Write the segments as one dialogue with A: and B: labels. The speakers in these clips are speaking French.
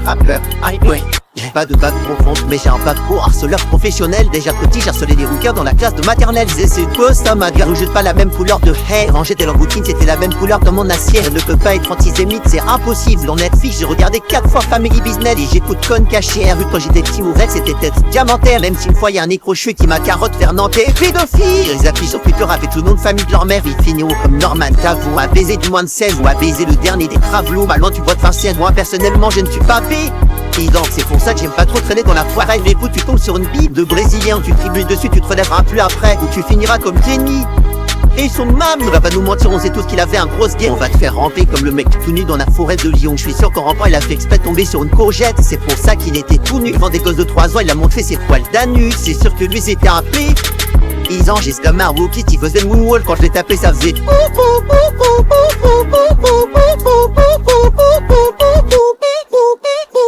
A: rappeur. Aïe, ouais. J'ai pas de bac profonde, mais j'ai un bac pro harceleur professionnel. Déjà petit, j'harcelais des rouquins dans la classe de maternelle. C'est quoi ça, ma gueule? Jette pas la même couleur de hair. Quand j'étais en routine, c'était la même couleur dans mon assiette. Je ne peux pas être antisémite, c'est impossible. Dans Netflix, j'ai regardé 4 fois Family Business et j'écoute Con caché. Vu quand j'étais petit, mon rêve c'était tête diamantaire. Même si une fois y'a un nécrochu qui m'a carotte vers Nantais. Pédophile! Ils affichent sur Twitter avec tout le nom de famille de leur mère. Ils finiront comme Norman Tavou, à baiser du moins de 16 ou à baiser le dernier des Travelous. Malement, tu vois de fin scène. Moi, personnellement, je ne suis pas payé. Et donc c'est pour ça que j'aime pas trop traîner dans la foire. Mais écoute, tu tombes sur une bible de Brésilien, tu tribunes dessus, tu te relèveras plus après, ou tu finiras comme Kenny. Et son mam ne va pas nous mentir, on sait tous qu'il avait un gros guet. On va te faire ramper comme le mec tout nu dans la forêt de Lyon. Je suis sûr qu'en rampant il a fait exprès de tomber sur une courgette. C'est pour ça qu'il était tout nu. Devant des gosses de 3 ans, il a montré ses poils d'anus. C'est sûr que lui c'était un p. Ils enregistrent comme un rookie qui faisait le moonwalk. Quand je l'ai tapé ça faisait.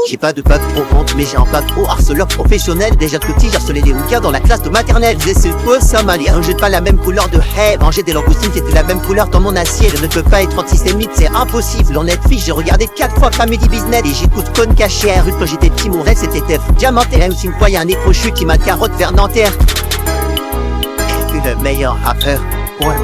A: J'ai pas de bac profond, mais j'ai un bac pro harceleur professionnel. Déjà petit, j'harcelais les rouquins dans la classe de maternelle. C'est quoi ça, Malia? Jette pas la même couleur de hair. Manger des langoustines, c'était la même couleur dans mon assiette. Je ne peux pas être antisémite, c'est impossible. Dans Netflix, j'ai regardé 4 fois Family Business et j'écoute Con caché. Quand j'étais petit, mon rêve c'était Tef diamantaire. Même si une fois y'a un nécrochu qui m'a carotte vers Nanterre. Je suis le meilleur rappeur. Ouais.